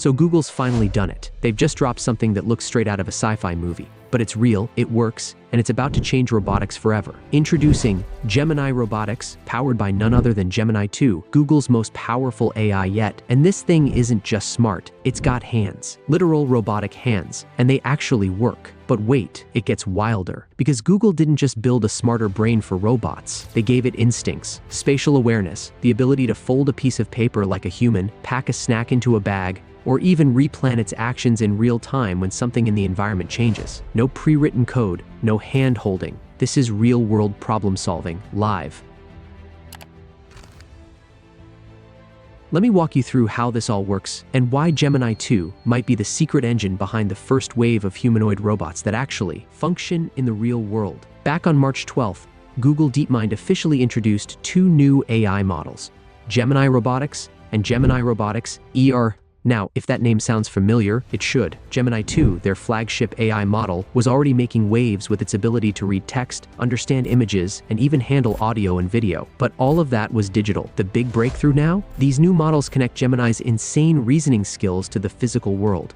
So Google's finally done it. They've just dropped something that looks straight out of a sci-fi movie. But it's real, it works, and it's about to change robotics forever. Introducing Gemini Robotics, powered by none other than Gemini 2, Google's most powerful AI yet. And this thing isn't just smart, it's got hands. Literal robotic hands. And they actually work. But wait, it gets wilder. Because Google didn't just build a smarter brain for robots. They gave it instincts, spatial awareness, the ability to fold a piece of paper like a human, pack a snack into a bag, or even replan its actions in real time when something in the environment changes. No pre-written code, no hand-holding. This is real-world problem-solving, live. Let me walk you through how this all works and why Gemini 2 might be the secret engine behind the first wave of humanoid robots that actually function in the real world. Back on March 12th, Google DeepMind officially introduced two new AI models, Gemini Robotics and Gemini Robotics ER. Now, if that name sounds familiar, it should. Gemini 2, their flagship AI model, was already making waves with its ability to read text, understand images, and even handle audio and video. But all of that was digital. The big breakthrough now? These new models connect Gemini's insane reasoning skills to the physical world.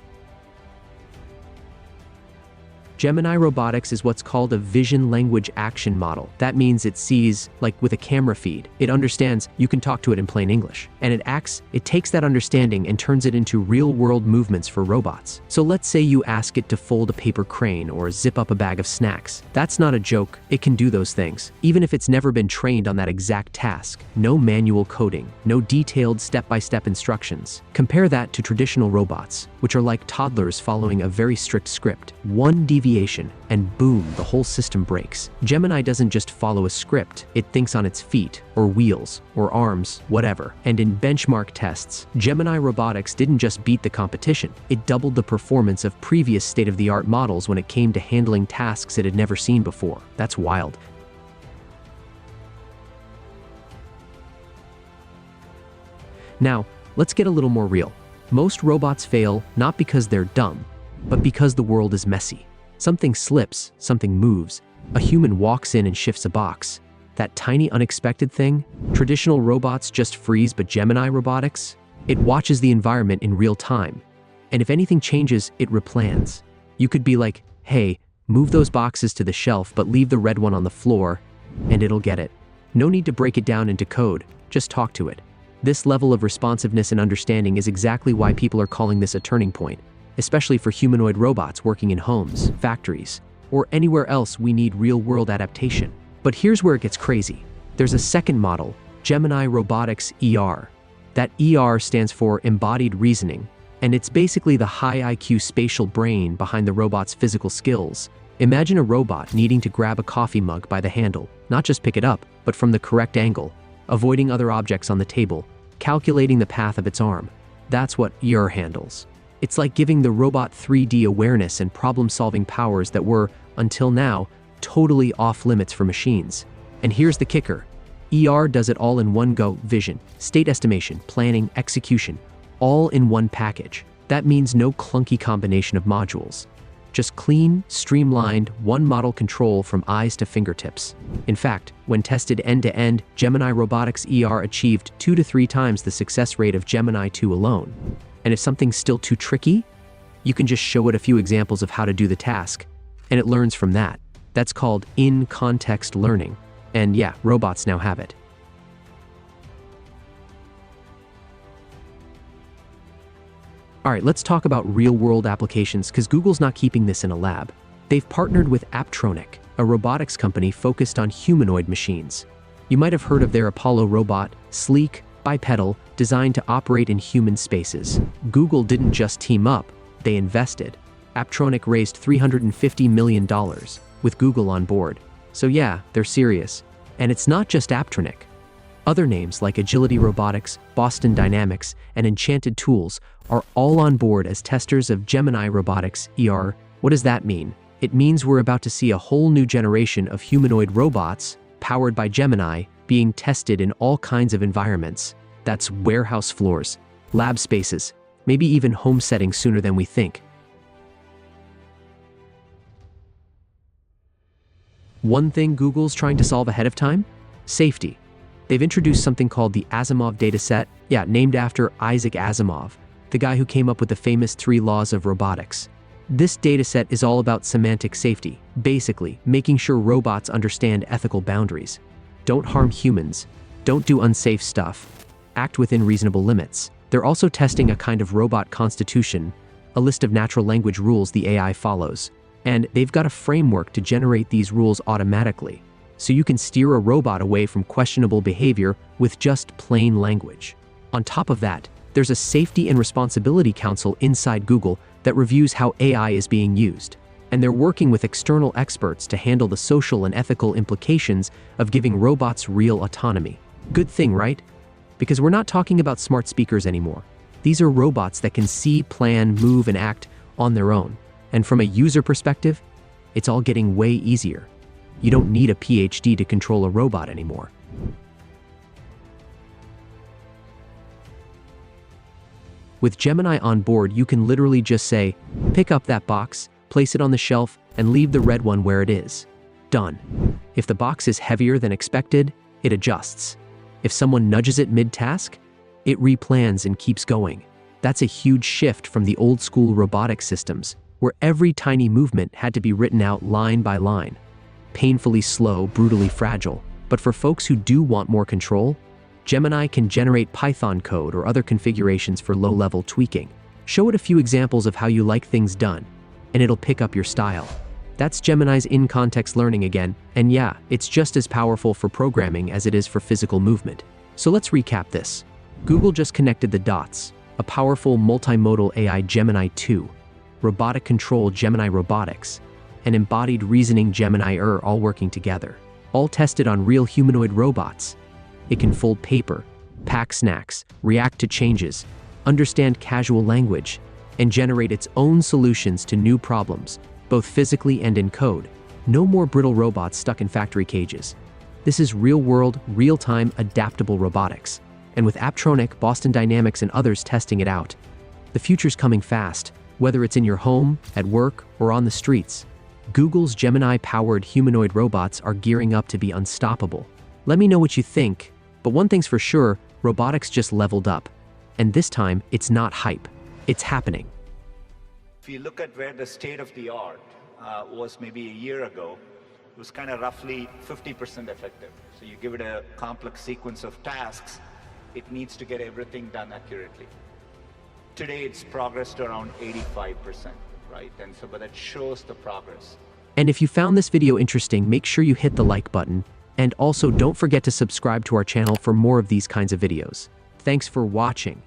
Gemini Robotics is what's called a vision language action model. That means it sees, like with a camera feed. It understands, you can talk to it in plain English. And it takes that understanding and turns it into real-world movements for robots. So let's say you ask it to fold a paper crane or zip up a bag of snacks. That's not a joke. It can do those things, even if it's never been trained on that exact task. No manual coding, no detailed step-by-step instructions. Compare that to traditional robots, which are like toddlers following a very strict script. One deviation and boom, the whole system breaks. Gemini doesn't just follow a script, it thinks on its feet, or wheels, or arms, whatever. And in benchmark tests, Gemini Robotics didn't just beat the competition, it doubled the performance of previous state-of-the-art models when it came to handling tasks it had never seen before. That's wild. Now, let's get a little more real. Most robots fail not because they're dumb, but because the world is messy. Something slips, something moves, a human walks in and shifts a box. That tiny unexpected thing? Traditional robots just freeze, but Gemini Robotics? It watches the environment in real time. And if anything changes, it replans. You could be like, hey, move those boxes to the shelf, but leave the red one on the floor, and it'll get it. No need to break it down into code, just talk to it. This level of responsiveness and understanding is exactly why people are calling this a turning point, especially for humanoid robots working in homes, factories, or anywhere else we need real-world adaptation. But here's where it gets crazy. There's a second model, Gemini Robotics ER. That ER stands for embodied reasoning, and it's basically the high IQ spatial brain behind the robot's physical skills. Imagine a robot needing to grab a coffee mug by the handle, not just pick it up, but from the correct angle, avoiding other objects on the table, calculating the path of its arm. That's what ER handles. It's like giving the robot 3D awareness and problem-solving powers that were, until now, totally off-limits for machines. And here's the kicker. ER does it all in one go: vision, state estimation, planning, execution, all in one package. That means no clunky combination of modules. Just clean, streamlined, one model control from eyes to fingertips. In fact, when tested end-to-end, Gemini Robotics ER achieved 2 to 3 times the success rate of Gemini 2 alone. And if something's still too tricky, you can just show it a few examples of how to do the task, and it learns from that. That's called in-context learning. And yeah, robots now have it. All right, let's talk about real-world applications, because Google's not keeping this in a lab. They've partnered with Apptronik, a robotics company focused on humanoid machines. You might have heard of their Apollo robot, sleek, bipedal, designed to operate in human spaces. Google didn't just team up, they invested. Apptronik raised $350 million, with Google on board. So yeah, they're serious. And it's not just Apptronik. Other names like Agility Robotics, Boston Dynamics, and Enchanted Tools are all on board as testers of Gemini Robotics ER. What does that mean? It means we're about to see a whole new generation of humanoid robots, powered by Gemini, being tested in all kinds of environments. That's warehouse floors, lab spaces, maybe even home settings sooner than we think. One thing Google's trying to solve ahead of time? Safety. They've introduced something called the Asimov dataset, named after Isaac Asimov, the guy who came up with the famous 3 laws of robotics. This dataset is all about semantic safety, basically making sure robots understand ethical boundaries. Don't harm humans, don't do unsafe stuff, act within reasonable limits. They're also testing a kind of robot constitution, a list of natural language rules the AI follows. And they've got a framework to generate these rules automatically, so you can steer a robot away from questionable behavior with just plain language. On top of that, there's a Safety and Responsibility Council inside Google that reviews how AI is being used. And they're working with external experts to handle the social and ethical implications of giving robots real autonomy. Good thing, right? Because we're not talking about smart speakers anymore. These are robots that can see, plan, move, and act on their own. And from a user perspective, it's all getting way easier. You don't need a PhD to control a robot anymore. With Gemini on board, you can literally just say, pick up that box, place it on the shelf, and leave the red one where it is. Done. If the box is heavier than expected, it adjusts. If someone nudges it mid-task, it replans and keeps going. That's a huge shift from the old-school robotic systems, where every tiny movement had to be written out line by line. Painfully slow, brutally fragile. But for folks who do want more control, Gemini can generate Python code or other configurations for low-level tweaking. Show it a few examples of how you like things done, and it'll pick up your style. That's Gemini's in-context learning again, and yeah, it's just as powerful for programming as it is for physical movement. So let's recap this. Google just connected the dots. A powerful multimodal AI Gemini 2, robotic control Gemini Robotics, and embodied reasoning Gemini all working together. All tested on real humanoid robots. It can fold paper, pack snacks, react to changes, understand casual language, and generate its own solutions to new problems, both physically and in code. No more brittle robots stuck in factory cages. This is real-world, real-time, adaptable robotics. And with Apptronik, Boston Dynamics, and others testing it out, the future's coming fast, whether it's in your home, at work, or on the streets. Google's Gemini-powered humanoid robots are gearing up to be unstoppable. Let me know what you think, but one thing's for sure, robotics just leveled up. And this time, it's not hype. It's happening. If you look at where the state of the art was maybe a year ago, it was kind of roughly 50% effective. So you give it a complex sequence of tasks, it needs to get everything done accurately. Today, it's progressed around 85%, right? And so, but that shows the progress. And if you found this video interesting, make sure you hit the like button. And also don't forget to subscribe to our channel for more of these kinds of videos. Thanks for watching.